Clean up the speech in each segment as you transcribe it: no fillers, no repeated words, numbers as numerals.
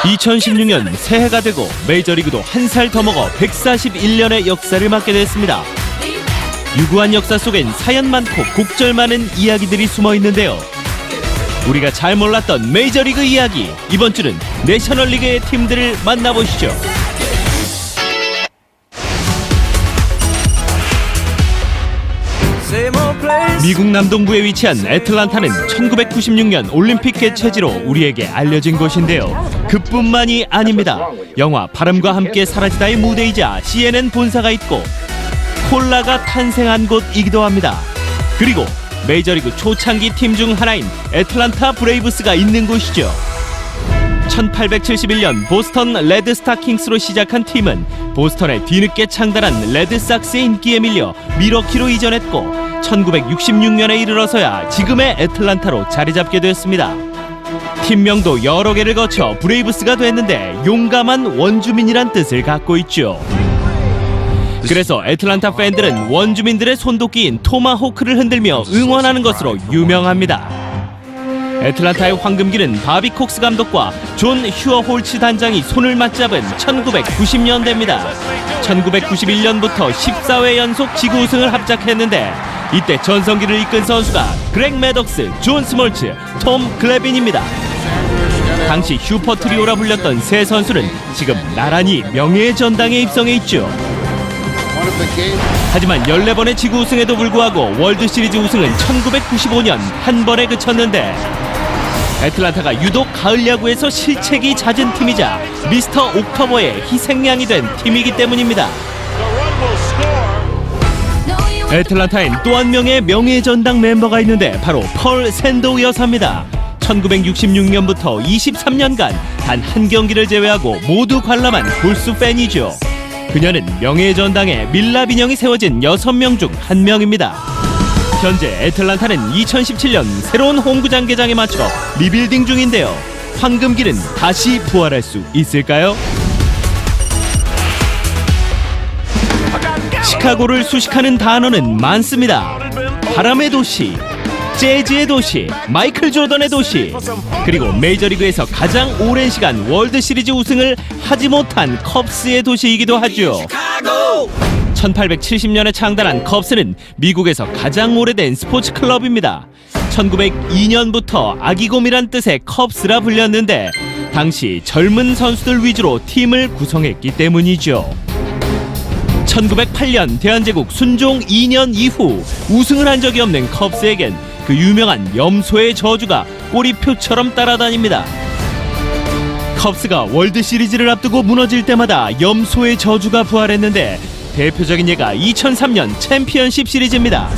2016년 새해가 되고 메이저리그도 한 살 더 먹어 141년의 역사를 맞게 됐습니다. 유구한 역사 속엔 사연 많고 곡절 많은 이야기들이 숨어 있는데요. 우리가 잘 몰랐던 메이저리그 이야기, 이번 주는 내셔널리그의 팀들을 만나보시죠. 미국 남동부에 위치한 애틀란타는 1996년 올림픽 개최지로 우리에게 알려진 곳인데요. 그뿐만이 아닙니다. 영화 바람과 함께 사라지다의 무대이자 CNN 본사가 있고 콜라가 탄생한 곳이기도 합니다. 그리고 메이저리그 초창기 팀 중 하나인 애틀란타 브레이브스가 있는 곳이죠. 1871년 보스턴 레드스타킹스로 시작한 팀은 보스턴에 뒤늦게 창단한 레드삭스의 인기에 밀려 밀워키로 이전했고 1966년에 이르러서야 지금의 애틀란타로 자리 잡게 됐습니다. 팀명도 여러 개를 거쳐 브레이브스가 됐는데 용감한 원주민이란 뜻을 갖고 있죠. 그래서 애틀란타 팬들은 원주민들의 손도끼인 토마호크를 흔들며 응원하는 것으로 유명합니다. 애틀란타의 황금기는 바비 콕스 감독과 존 휴어 홀츠 단장이 손을 맞잡은 1990년대입니다. 1991년부터 14회 연속 지구 우승을 합작했는데 이때 전성기를 이끈 선수가 그렉 매덕스, 존 스몰츠, 톰 글래빈입니다. 당시 슈퍼 트리오라 불렸던 세 선수는 지금 나란히 명예의 전당에 입성해 있죠. 하지만 14번의 지구 우승에도 불구하고 월드시리즈 우승은 1995년 한 번에 그쳤는데 애틀란타가 유독 가을 야구에서 실책이 잦은 팀이자 미스터 옥토버의 희생양이 된 팀이기 때문입니다. 애틀란타엔 또 한 명의 명예의 전당 멤버가 있는데 바로 펄 샌도우 여사입니다. 1966년부터 23년간 단 한 경기를 제외하고 모두 관람한 골수 팬이죠. 그녀는 명예의 전당에 밀랍 인형이 세워진 6명 중 한 명입니다. 현재 애틀란타는 2017년 새로운 홈구장 개장에 맞춰 리빌딩 중인데요. 황금기는 다시 부활할 수 있을까요? 시카고를 수식하는 단어는 많습니다. 바람의 도시, 재즈의 도시, 마이클 조던의 도시, 그리고 메이저리그에서 가장 오랜 시간 월드시리즈 우승을 하지 못한 컵스의 도시이기도 하죠. 1870년에 창단한 컵스는 미국에서 가장 오래된 스포츠 클럽입니다. 1902년부터 아기곰이란 뜻의 컵스라 불렸는데 당시 젊은 선수들 위주로 팀을 구성했기 때문이죠. 1908년 대한제국 순종 2년 이후 우승을 한 적이 없는 컵스에겐 그 유명한 염소의 저주가 꼬리표처럼 따라다닙니다. 컵스가 월드시리즈를 앞두고 무너질 때마다 염소의 저주가 부활했는데 대표적인 예가 2003년 챔피언십 시리즈입니다.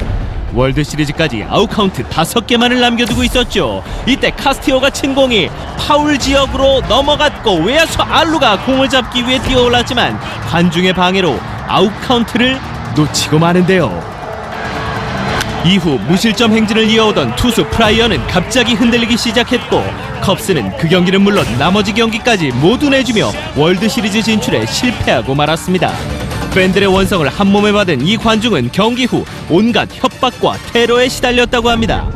월드시리즈까지 아웃카운트 5개만을 남겨두고 있었죠. 이때 카스티오가 친 공이 파울 지역으로 넘어갔고 외야수 알루가 공을 잡기 위해 뛰어올랐지만 관중의 방해로 아웃카운트를 놓치고 마는데요. 이후 무실점 행진을 이어오던 투수 프라이어는 갑자기 흔들리기 시작했고 컵스는 그 경기는 물론 나머지 경기까지 모두 내주며 월드시리즈 진출에 실패하고 말았습니다. 팬들의 원성을 한몸에 받은 이 관중은 경기 후 온갖 협박과 테러에 시달렸다고 합니다.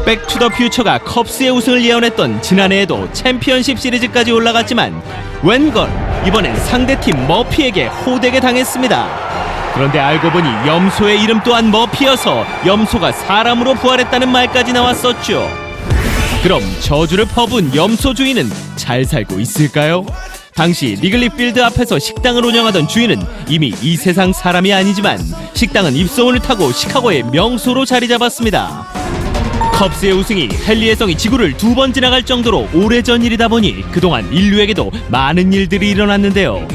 백투더퓨처가 컵스의 우승을 예언했던 지난해에도 챔피언십 시리즈까지 올라갔지만 웬걸 이번엔 상대팀 머피에게 호되게 당했습니다. 그런데 알고 보니 염소의 이름 또한 머피여서 염소가 사람으로 부활했다는 말까지 나왔었죠. 그럼 저주를 퍼부은 염소 주인은 잘 살고 있을까요? 당시 리글리 필드 앞에서 식당을 운영하던 주인은 이미 이 세상 사람이 아니지만 식당은 입소문을 타고 시카고의 명소로 자리 잡았습니다. 컵스의 우승이 헨리 혜성이 지구를 2번 지나갈 정도로 오래전 일이다 보니 그동안 인류에게도 많은 일들이 일어났는데요.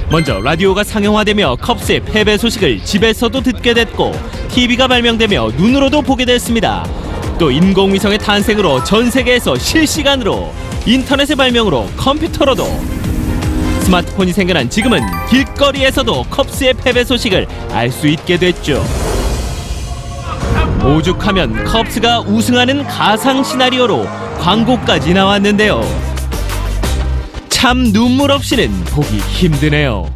먼저 라디오가 상용화되며 컵스의 패배 소식을 집에서도 듣게 됐고 TV가 발명되며 눈으로도 보게 됐습니다. 또 인공위성의 탄생으로 전 세계에서 실시간으로, 인터넷의 발명으로 컴퓨터로도, 스마트폰이 생겨난 지금은 길거리에서도 컵스의 패배 소식을 알 수 있게 됐죠. 오죽하면 컵스가 우승하는 가상 시나리오로 광고까지 나왔는데요. 참 눈물 없이는 보기 힘드네요.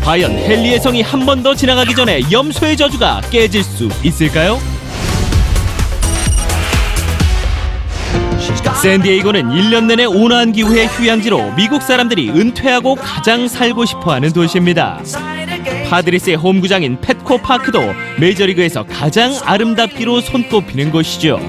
과연 헨리 혜성이 한 번 더 지나가기 전에 염소의 저주가 깨질 수 있을까요? 샌디에이고는 1년 내내 온화한 기후의 휴양지로 미국 사람들이 은퇴하고 가장 살고 싶어하는 도시입니다. 파드리스의 홈구장인 팻코 파크도 메이저리그에서 가장 아름답기로 손꼽히는 곳이죠.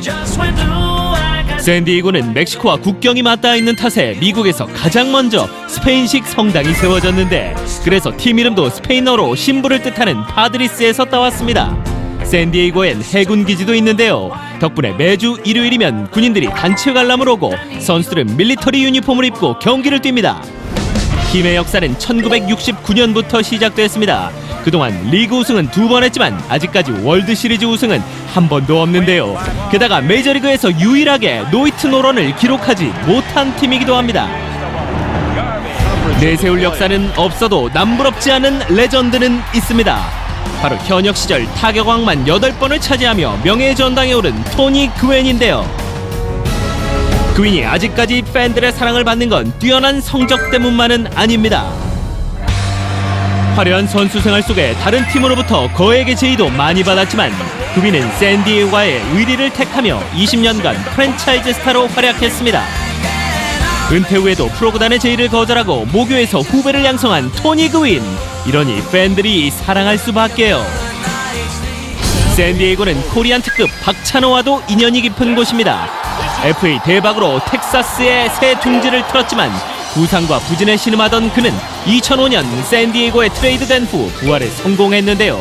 샌디에이고는 멕시코와 국경이 맞닿아 있는 탓에 미국에서 가장 먼저 스페인식 성당이 세워졌는데, 그래서 팀 이름도 스페인어로 신부를 뜻하는 파드리스에서 따왔습니다. 샌디에이고엔 해군 기지도 있는데요. 덕분에 매주 일요일이면 군인들이 단체 관람을 오고 선수들은 밀리터리 유니폼을 입고 경기를 뜁니다. 팀의 역사는 1969년부터 시작됐습니다. 그동안 리그 우승은 2번 했지만 아직까지 월드 시리즈 우승은 한 번도 없는데요. 게다가 메이저리그에서 유일하게 노히트 노런을 기록하지 못한 팀이기도 합니다. 내세울 역사는 없어도 남부럽지 않은 레전드는 있습니다. 바로 현역 시절 타격왕만 8번을 차지하며 명예의 전당에 오른 토니 그웬인데요. 그윈이 아직까지 팬들의 사랑을 받는 건 뛰어난 성적 때문만은 아닙니다. 화려한 선수 생활 속에 다른 팀으로부터 거액의 제의도 많이 받았지만 그윈은 샌디에이고와의 의리를 택하며 20년간 프랜차이즈 스타로 활약했습니다. 은퇴 후에도 프로구단의 제의를 거절하고 모교에서 후배를 양성한 토니 그윈. 이러니 팬들이 사랑할 수밖에요. 샌디에이고는 코리안 특급 박찬호와도 인연이 깊은 곳입니다. FA 대박으로 텍사스에 새 둥지를 틀었지만 부상과 부진에 신음하던 그는 2005년 샌디에이고에 트레이드된 후 부활에 성공했는데요.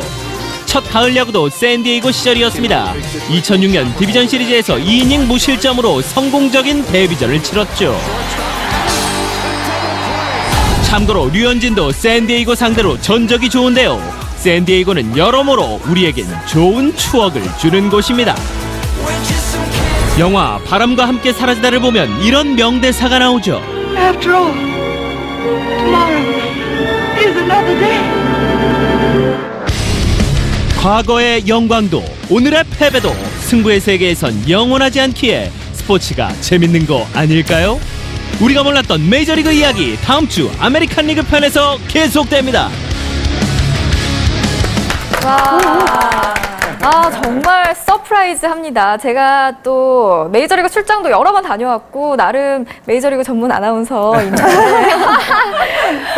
첫 가을 야구도 샌디에이고 시절이었습니다. 2006년 디비전 시리즈에서 2이닝 무실점으로 성공적인 데뷔전을 치렀죠. 참고로 류현진도 샌디에이고 상대로 전적이 좋은데요. 샌디에이고는 여러모로 우리에겐 좋은 추억을 주는 곳입니다. 영화 바람과 함께 사라지다를 보면 이런 명대사가 나오죠. After all, tomorrow is another day. 과거의 영광도 오늘의 패배도 승부의 세계에선 영원하지 않기에 스포츠가 재밌는 거 아닐까요? 우리가 몰랐던 메이저리그 이야기 다음 주 아메리칸 리그 편에서 계속됩니다. 와, 정말 서프라이즈합니다. 제가 또 메이저리그 출장도 여러 번 다녀왔고 나름 메이저리그 전문 아나운서입니다.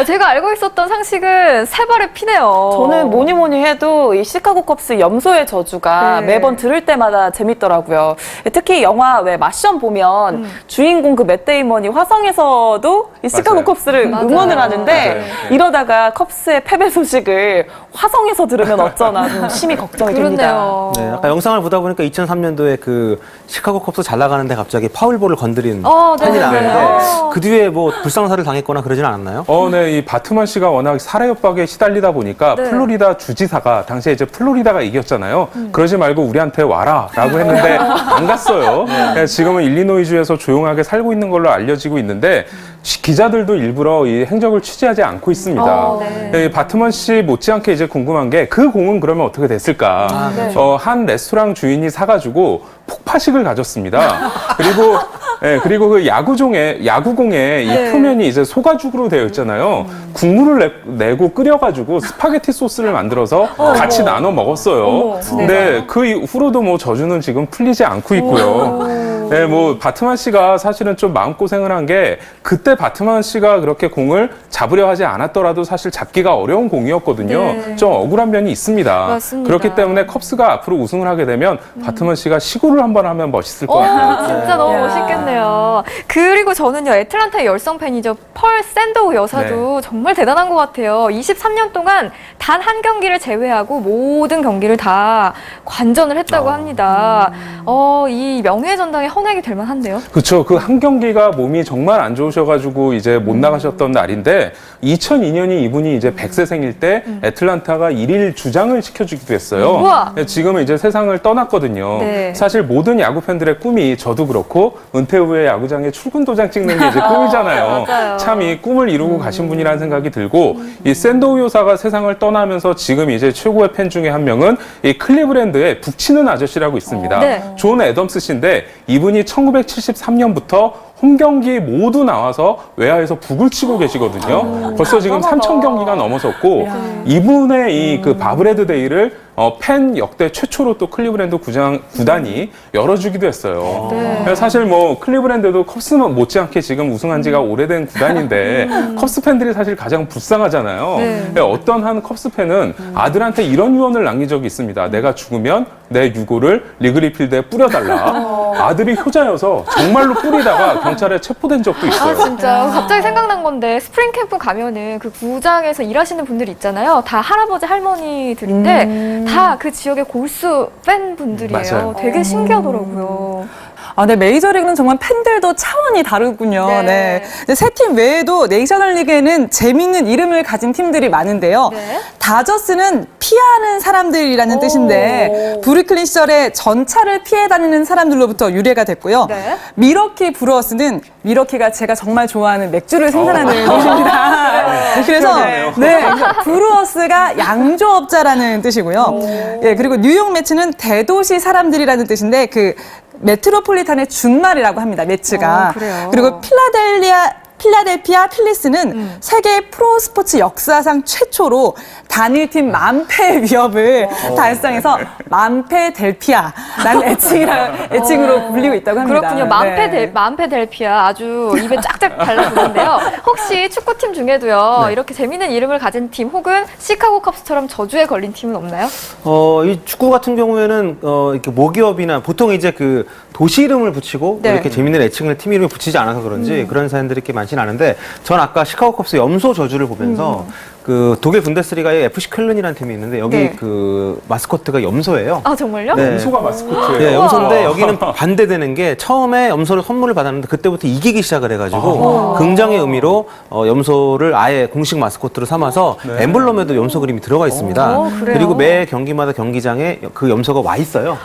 제가 알고 있었던 상식은 세 발의 피네요. 저는 뭐니 해도 이 시카고 컵스 염소의 저주가 네. 매번 들을 때마다 재밌더라고요. 특히 영화 왜 마션 보면 주인공 그 맷 데이먼이 화성에서도 이 시카고 맞아요. 컵스를 맞아요. 응원을 하는데 맞아요. 네. 이러다가 컵스의 패배 소식을 화성에서 들으면 어쩌나 좀 심히 걱정이 됩니다. 네, 아까 영상을 보다 보니까 2003년도에 그 시카고 컵스 잘 나가는데 갑자기 파울볼을 건드린 네. 팬이 나는데 네. 그 뒤에 뭐 불상사를 당했거나 그러진 않았나요? 네, 이 바트만 씨가 워낙 살해 협박에 시달리다 보니까 네. 플로리다 주지사가 당시에 이제 플로리다가 이겼잖아요. 그러지 말고 우리한테 와라라고 했는데 안 갔어요. 네, 지금은 일리노이주에서 조용하게 살고 있는 걸로 알려지고 있는데 기자들도 일부러 이 행적을 취재하지 않고 있습니다. 네. 이 바트만 씨 못지않게 이제 궁금한 게 그 공은 그러면 어떻게 됐을까? 한 레스토랑 주인이 사가지고 폭파식을 가졌습니다. 그리고 그 야구공의 이 표면이 이제 소가죽으로 되어 있잖아요. 국물을 내고 끓여가지고 스파게티 소스를 만들어서 같이 나눠 먹었어요. 근데 그 이후로도 뭐 저주는 지금 풀리지 않고 있고요. 네, 뭐 바트만 씨가 사실은 좀 마음고생을 한 게 그때 바트만 씨가 그렇게 공을 잡으려 하지 않았더라도 사실 잡기가 어려운 공이었거든요. 네. 좀 억울한 면이 있습니다. 맞습니다. 그렇기 때문에 컵스가 앞으로 우승을 하게 되면 바트만 씨가 시구를 한번 하면 멋있을 것 같아요. 진짜 너무 멋있겠네요. 그리고 저는요, 애틀란타의 열성 팬이죠. 펄 샌도우 여사도 정말 대단한 것 같아요. 23년 동안 단 한 경기를 제외하고 모든 경기를 다 관전을 했다고 합니다. 이 명예의 전당에 헌액이 될 만한데요. 그렇죠. 그 한 경기가 몸이 정말 안 좋으셔가지고 이제 못 나가셨던 날인데 2002년이 이분이 이제 100세 생일 때 애틀란타가 1일 주장을 시켜주기도 했어요. 우와. 지금은 이제 세상을 떠났거든요. 네. 사실 모든 야구 팬들의 꿈이 저도 그렇고 은퇴 후에 야구장에 출근 도장 찍는 게 이제 꿈이잖아요. 맞아요. 참 이 꿈을 이루고 가신 분이라는 생각이 들고 이 샌도우 요사가 세상을 떠나면서 지금 이제 최고의 팬 중에 한 명은 이 클리브랜드의 북치는 아저씨라고 있습니다. 네. 존 애덤스 씨인데 이분 이분이 1973년부터 홈 경기 모두 나와서 외야에서 북을 치고 계시거든요. 벌써 지금 3,000경기가 넘어섰고 이분의 이 그 바브레드 데이를 팬 역대 최초로 또 클리브랜드 구단이 열어주기도 했어요. 그래서 사실 뭐 클리브랜드도 컵스 못지않게 지금 우승한 지가 오래된 구단인데 컵스 팬들이 사실 가장 불쌍하잖아요. 어떤 한 컵스 팬은 아들한테 이런 유언을 남긴 적이 있습니다. 내가 죽으면 내 유골을 리그리 필드에 뿌려달라. 아들이 효자여서 정말로 뿌리다가 경찰에 체포된 적도 있어요. 아, 진짜 갑자기 생각난 건데 스프링 캠프 가면은 그 구장에서 일하시는 분들이 있잖아요. 다 할아버지 할머니들인데 다 그 지역의 골수 팬분들이에요. 맞아요. 되게 신기하더라고요. 아, 네, 메이저리그는 정말 팬들도 차원이 다르군요. 네. 네. 세 팀 외에도 내셔널리그에는 재밌는 이름을 가진 팀들이 많은데요. 네. 다저스는 피하는 사람들이라는 뜻인데 브루클린 시절에 전차를 피해 다니는 사람들로부터 유래가 됐고요. 네. 미러키 브루어스는 미러키가 제가 정말 좋아하는 맥주를 생산하는 곳입니다. 그래서 네, 브루어스가 양조업자라는 뜻이고요. 예, 그리고 뉴욕 매츠는 대도시 사람들이라는 뜻인데 그 메트로폴리탄의 준말이라고 합니다. 매츠가. 그래요. 그리고 필라델피아 필리스는 세계 프로스포츠 역사상 최초로 단일팀 만패 위협을 달성해서 만패델피아라는 애칭으로 불리고 있다고 합니다. 그렇군요. 만패 델피아 아주 입에 쫙쫙 달라붙는데요. 혹시 축구팀 중에도요. 이렇게 재밌는 이름을 가진 팀 혹은 시카고 컵스처럼 저주에 걸린 팀은 없나요? 이 축구 같은 경우에는 이렇게 모기업이나 보통 이제 그 도시 이름을 붙이고 네. 이렇게 재밌는 애칭을 팀 이름을 붙이지 않아서 그런지 그런 사람들이 이렇게 많지는 않은데 전 아까 시카고 컵스 염소 저주를 보면서 그 독일 분데스리가에 FC 쾰른이라는 팀이 있는데 여기 네. 그 마스코트가 염소예요. 아, 정말요? 네. 염소가 마스코트예요. 네, 염소인데 여기는 반대되는 게 처음에 염소를 선물을 받았는데 그때부터 이기기 시작을 해가지고 긍정의 의미로 염소를 아예 공식 마스코트로 삼아서 엠블럼에도 염소 그림이 들어가 있습니다. 그래요? 그리고 매 경기마다 경기장에 그 염소가 와 있어요.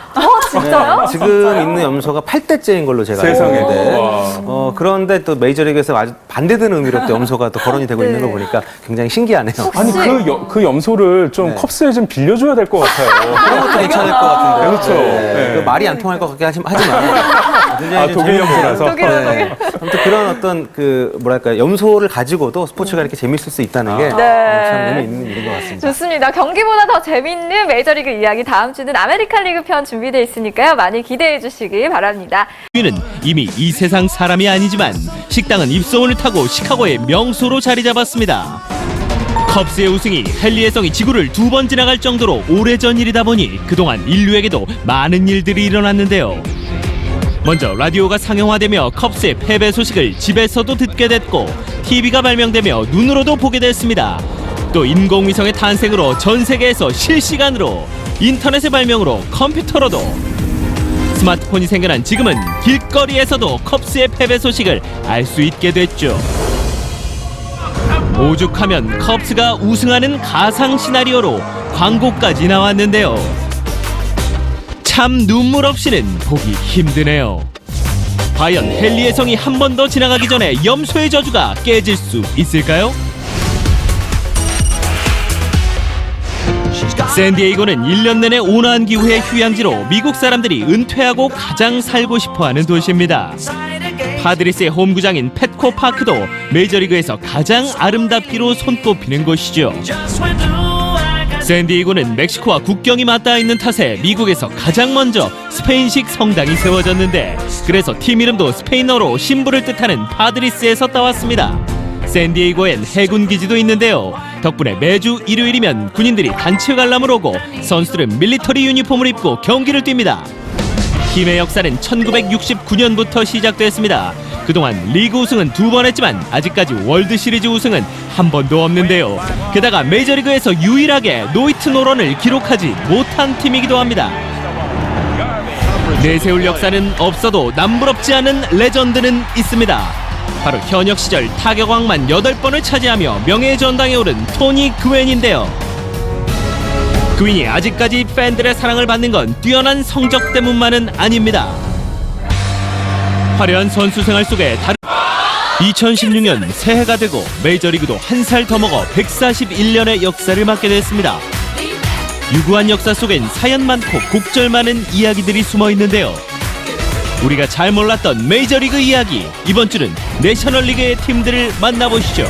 진짜요? 지금 있는 염소가 8대째인 걸로 제가 세상에. 알고 와. 있는데 그런데 또 메이저리그에서 아주 반대되는 의미로 또 염소가 또 거론이 되고 있는 걸 보니까 굉장히 신기하네요. 아니 그 염소를 좀 네. 컵스에 좀 빌려줘야 될 것 같아요. 그런 것도 괜찮을 것 같은데. 그렇죠. 네. 그 말이 안 통할 것 같긴 하지만 굉장히 좀 독일 재밌네요. 염소라서. 네. 아무튼 그런 어떤 그 뭐랄까 염소를 가지고도 스포츠가 이렇게 재밌을 수 있다는 게 참 의미 있는 일인 것 같습니다. 좋습니다. 경기보다 더 재밌는 메이저리그 이야기 다음 주는 아메리칸 리그 편 준비되어 있으니까요. 많이 기대해 주시기 바랍니다. 는 이미 이 세상 사람이 아니지만 식당은 입소문을 타고 시카고의 명소로 자리 잡았습니다. 컵스의 우승이 헨리에성이 지구를 2번 지나갈 정도로 오래전 일이다 보니 그동안 인류에게도 많은 일들이 일어났는데요. 먼저 라디오가 상용화되며 컵스의 패배 소식을 집에서도 듣게 됐고 TV가 발명되며 눈으로도 보게 됐습니다. 또 인공위성의 탄생으로 전 세계에서 실시간으로 인터넷의 발명으로 컴퓨터로도 스마트폰이 생겨난 지금은 길거리에서도 컵스의 패배 소식을 알 수 있게 됐죠. 오죽하면 컵스가 우승하는 가상 시나리오로 광고까지 나왔는데요. 참 눈물 없이는 보기 힘드네요. 과연 헨리의 성이 한 번 더 지나가기 전에 염소의 저주가 깨질 수 있을까요? 샌디에이고는 1년 내내 온화한 기후의 휴양지로 미국 사람들이 은퇴하고 가장 살고 싶어하는 도시입니다. 파드리스의 홈구장인 팻코 파크도 메이저리그에서 가장 아름답기로 손꼽히는 곳이죠. 샌디에이고는 멕시코와 국경이 맞닿아 있는 탓에 미국에서 가장 먼저 스페인식 성당이 세워졌는데 그래서 팀 이름도 스페인어로 신부를 뜻하는 파드리스에서 따왔습니다. 샌디에이고엔 해군 기지도 있는데요. 덕분에 매주 일요일이면 군인들이 단체 관람을 오고 선수들은 밀리터리 유니폼을 입고 경기를 뜁니다. 팀의 역사는 1969년부터 시작됐습니다. 그동안 리그 우승은 2번 했지만 아직까지 월드 시리즈 우승은 한 번도 없는데요. 게다가 메이저리그에서 유일하게 노히트 노런을 기록하지 못한 팀이기도 합니다. 내세울 역사는 없어도 남부럽지 않은 레전드는 있습니다. 바로 현역 시절 타격왕만 8번을 차지하며 명예의 전당에 오른 토니 그웬인데요. 그윈이 아직까지 팬들의 사랑을 받는 건 뛰어난 성적 때문만은 아닙니다. 화려한 선수 생활 속에 2016년 새해가 되고 메이저리그도 한 살 더 먹어 141년의 역사를 맞게 됐습니다. 유구한 역사 속엔 사연 많고 곡절 많은 이야기들이 숨어 있는데요. 우리가 잘 몰랐던 메이저리그 이야기, 이번 주는 내셔널리그의 팀들을 만나보시죠.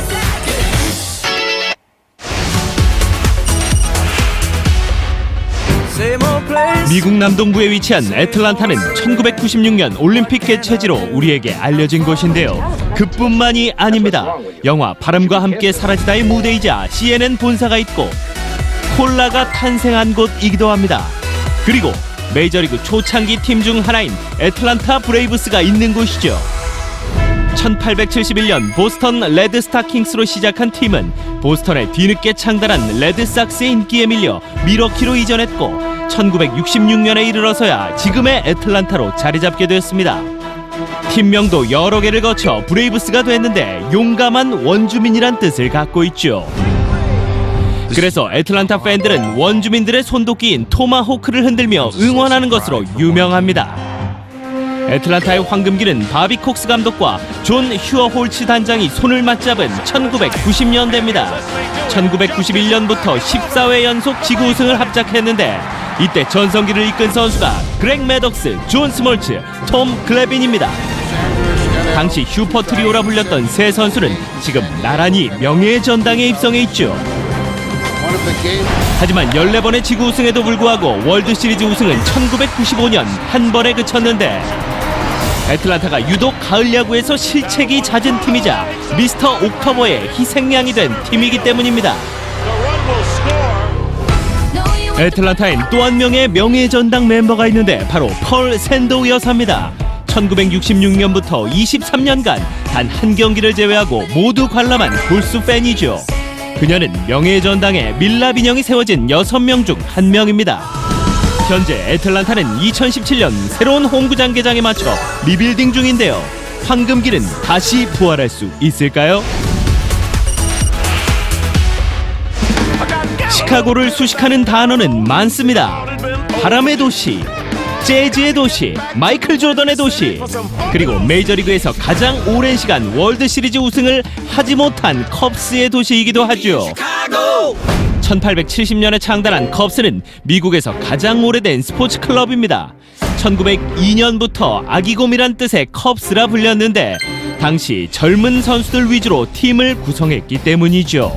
미국 남동부에 위치한 애틀란타는 1996년 올림픽 개최지로 우리에게 알려진 곳인데요. 그뿐만이 아닙니다. 영화 바람과 함께 사라지다의 무대이자 CNN 본사가 있고 콜라가 탄생한 곳이기도 합니다. 그리고 메이저리그 초창기 팀 중 하나인 애틀란타 브레이브스가 있는 곳이죠. 1871년 보스턴 레드스타킹스로 시작한 팀은 보스턴에 뒤늦게 창단한 레드삭스의 인기에 밀려 밀워키로 이전했고 1966년에 이르러서야 지금의 애틀란타로 자리 잡게 됐습니다. 팀명도 여러 개를 거쳐 브레이브스가 됐는데 용감한 원주민이란 뜻을 갖고 있죠. 그래서 애틀란타 팬들은 원주민들의 손도끼인 토마호크를 흔들며 응원하는 것으로 유명합니다. 애틀란타의 황금기는 바비 콕스 감독과 존 휴어홀츠 단장이 손을 맞잡은 1990년대입니다. 1991년부터 14회 연속 지구 우승을 합작했는데 이때 전성기를 이끈 선수가 그렉 매덕스, 존 스몰츠, 톰 글래빈입니다. 당시 슈퍼트리오라 불렸던 세 선수는 지금 나란히 명예의 전당에 입성해 있죠. 하지만 14번의 지구 우승에도 불구하고 월드시리즈 우승은 1995년 한 번에 그쳤는데 애틀란타가 유독 가을 야구에서 실책이 잦은 팀이자 미스터 옥토버의 희생양이 된 팀이기 때문입니다. 애틀란타엔 또 한 명의 명예의 전당 멤버가 있는데 바로 펄 샌도우 여사입니다. 1966년부터 23년간 단 한 경기를 제외하고 모두 관람한 골수 팬이죠. 그녀는 명예의 전당에 밀랍 인형이 세워진 6명 중 한 명입니다. 현재 애틀란타는 2017년 새로운 홈구장 개장에 맞춰 리빌딩 중인데요. 황금기는 다시 부활할 수 있을까요? 시카고를 수식하는 단어는 많습니다. 바람의 도시, 재즈의 도시, 마이클 조던의 도시, 그리고 메이저리그에서 가장 오랜 시간 월드시리즈 우승을 하지 못한 컵스의 도시이기도 하죠. 1870년에 창단한 컵스는 미국에서 가장 오래된 스포츠 클럽입니다. 1902년부터 아기곰이란 뜻의 컵스라 불렸는데 당시 젊은 선수들 위주로 팀을 구성했기 때문이죠.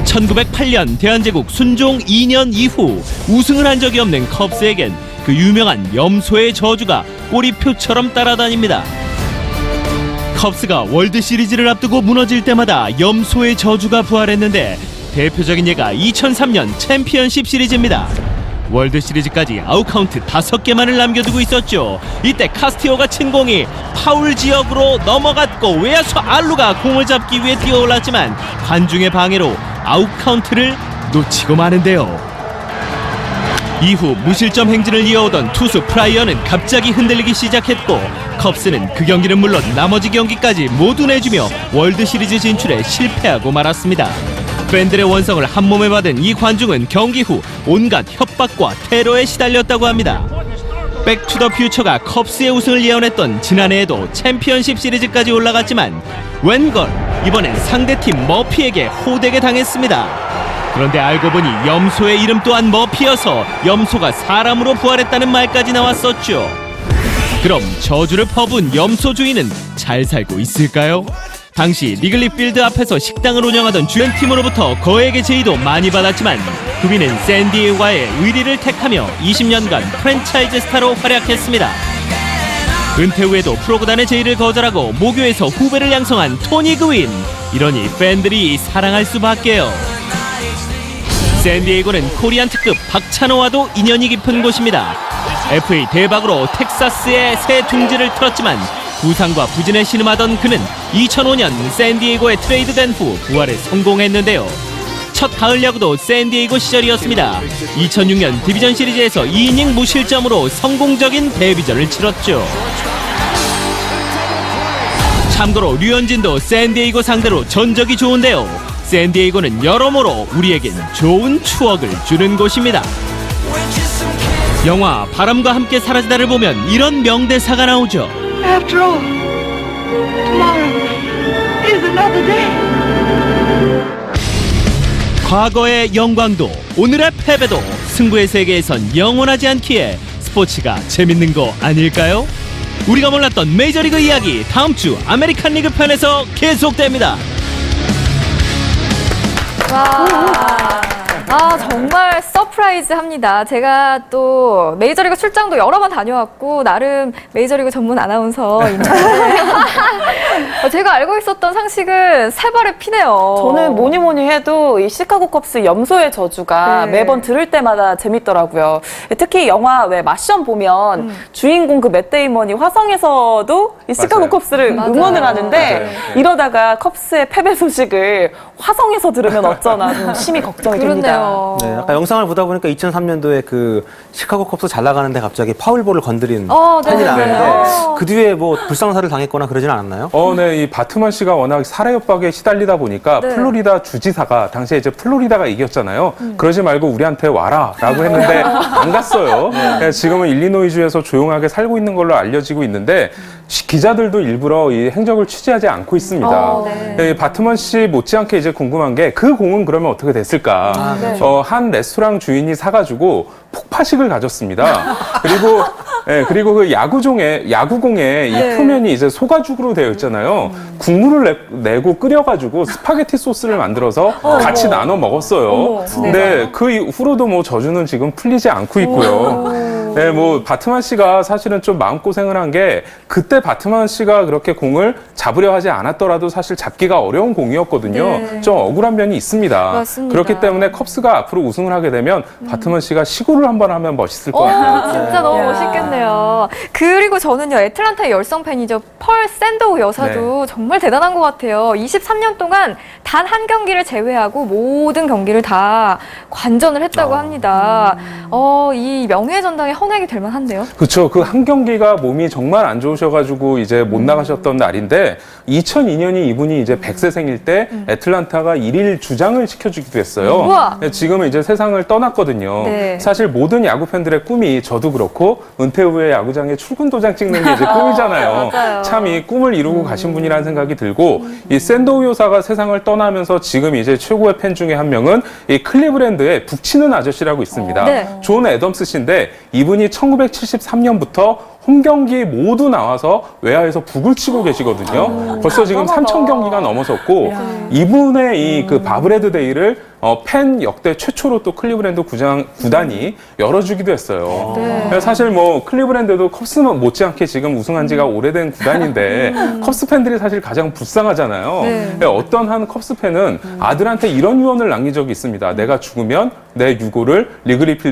1908년 대한제국 순종 2년 이후 우승을 한 적이 없는 컵스에겐 그 유명한 염소의 저주가 꼬리표처럼 따라다닙니다. 컵스가 월드시리즈를 앞두고 무너질 때마다 염소의 저주가 부활했는데 대표적인 예가 2003년 챔피언십 시리즈입니다. 월드시리즈까지 아웃카운트 5개만을 남겨두고 있었죠. 이때 카스티오가 친 공이 파울 지역으로 넘어갔고 외야수 알루가 공을 잡기 위해 뛰어올랐지만 관중의 방해로 아웃카운트를 놓치고 마는데요. 이후 무실점 행진을 이어오던 투수 프라이어는 갑자기 흔들리기 시작했고 컵스는 그 경기는 물론 나머지 경기까지 모두 내주며 월드시리즈 진출에 실패하고 말았습니다. 팬들의 원성을 한몸에 받은 이 관중은 경기 후 온갖 협박과 테러에 시달렸다고 합니다. 백투더퓨처가 컵스의 우승을 예언했던 지난해에도 챔피언십 시리즈까지 올라갔지만 웬걸 이번엔 상대팀 머피에게 호되게 당했습니다. 그런데 알고 보니 염소의 이름 또한 머피여서 염소가 사람으로 부활했다는 말까지 나왔었죠. 그럼 저주를 퍼부은 염소 주인은 잘 살고 있을까요? 당시 리글리 필드 앞에서 식당을 운영하던 주연팀으로부터 거액의 제의도 많이 받았지만 그비는 샌디에고와의 의리를 택하며 20년간 프랜차이즈 스타로 활약했습니다. 은퇴 후에도 프로구단의 제의를 거절하고 모교에서 후배를 양성한 토니 그윈. 이러니 팬들이 사랑할 수밖에요. 샌디에고는 코리안 특급 박찬호와도 인연이 깊은 곳입니다. FA 대박으로 텍사스의 새 둥지를 틀었지만 부상과 부진에 신음하던 그는 2005년 샌디에고에 트레이드된 후 부활에 성공했는데요. 첫 가을 야구도 샌디에고 시절이었습니다. 2006년 디비전 시리즈에서 2이닝 무실점으로 성공적인 데뷔전을 치렀죠. 참고로 류현진도 샌디에고 상대로 전적이 좋은데요. 샌디에고는 여러모로 우리에겐 좋은 추억을 주는 곳입니다. 영화 바람과 함께 사라지다를 보면 이런 명대사가 나오죠. After all, tomorrow is another day. 과거의 영광도 오늘의 패배도 승부의 세계에선 영원하지 않기에 스포츠가 재밌는 거 아닐까요? 우리가 몰랐던 메이저리그 이야기 다음 주 아메리칸 리그 편에서 계속됩니다. 정말 서프라이즈합니다. 제가 또 메이저리그 출장도 여러 번 다녀왔고 나름 메이저리그 전문 아나운서인데 제가 알고 있었던 상식은 세 발의 피네요. 저는 뭐니 해도 이 시카고 컵스 염소의 저주가 네. 매번 들을 때마다 재밌더라고요. 특히 영화 왜 마션 보면 주인공 그 맷 데이먼이 화성에서도 이 시카고 맞아요. 컵스를 맞아요. 응원을 하는데 맞아요. 네. 이러다가 컵스의 패배 소식을 화성에서 들으면 어쩌나 좀 심히 걱정이 됩니다. 그렇네요. 네, 아까 영상을 보다 보니까 2003년도에 그 시카고 컵스 잘 나가는데 갑자기 파울볼을 건드린 네. 팬이 나왔는데 네. 그 뒤에 뭐 불상사를 당했거나 그러진 않았나요? 네, 이 바트만 씨가 워낙 살해 협박에 시달리다 보니까 네. 플로리다 주지사가 당시에 이제 플로리다가 이겼잖아요. 그러지 말고 우리한테 와라라고 했는데 안 갔어요. 네, 지금은 일리노이주에서 조용하게 살고 있는 걸로 알려지고 있는데 기자들도 일부러 이 행적을 취재하지 않고 있습니다. 네. 이 바트만 씨 못지않게 이제 궁금한 게 그 공은 그러면 어떻게 됐을까? 한 레스토랑 주인이 사가지고 폭파식을 가졌습니다. 그리고 그 야구공에 이 표면이 이제 소가죽으로 되어 있잖아요. 국물을 내고 끓여가지고 스파게티 소스를 만들어서 같이 나눠 먹었어요. 근데 그 이후로도 뭐 저주는 지금 풀리지 않고 있고요. 네, 뭐 바트만 씨가 사실은 좀 마음고생을 한 게 그때 바트만 씨가 그렇게 공을 잡으려 하지 않았더라도 사실 잡기가 어려운 공이었거든요. 네. 좀 억울한 면이 있습니다. 맞습니다. 그렇기 때문에 컵스가 앞으로 우승을 하게 되면 바트만 씨가 시구를 한번 하면 멋있을 것 같아요. 진짜 너무 멋있겠네요. 그리고 저는요, 애틀란타의 열성 팬이죠. 펄 샌도우 여사도 정말 대단한 것 같아요. 23년 동안 단 한 경기를 제외하고 모든 경기를 다 관전을 했다고 합니다. 이 명예전당에 헌액이 될 만한데요. 그렇죠. 그 한 경기가 몸이 정말 안 좋으셔가지고 이제 못 나가셨던 날인데 2002년이 이분이 이제 100세 생일 때 애틀란타가 1일 주장을 시켜주기도 했어요. 우와. 지금은 이제 세상을 떠났거든요. 네. 사실 모든 야구 팬들의 꿈이 저도 그렇고 은퇴 후에 야구장에 출근 도장 찍는 게 이제 꿈이잖아요. 맞아요. 참 이 꿈을 이루고 가신 분이라는 생각이 들고 이 샌도우 여사가 세상을 떠나면서 지금 이제 최고의 팬 중에 한 명은 이 클리브랜드의 북치는 아저씨라고 있습니다. 네. 존 애덤스 씨인데 이분이 1973년부터 홈 경기 모두 나와서 외야에서 북을 치고 계시거든요. 벌써 지금 3,000경기가 넘어섰고 이분의 이 그 바브레드 데이를 팬 역대 최초로 또 클리브랜드 구단이 열어주기도 했어요. 사실 뭐 클리브랜드도 컵스 못지않게 지금 우승한 지가 오래된 구단인데 컵스 팬들이 사실 가장 불쌍하잖아요. 어떤 한 컵스 팬은 아들한테 이런 유언을 남긴 적이 있습니다. 내가 죽으면 내 유고를 리그리 필드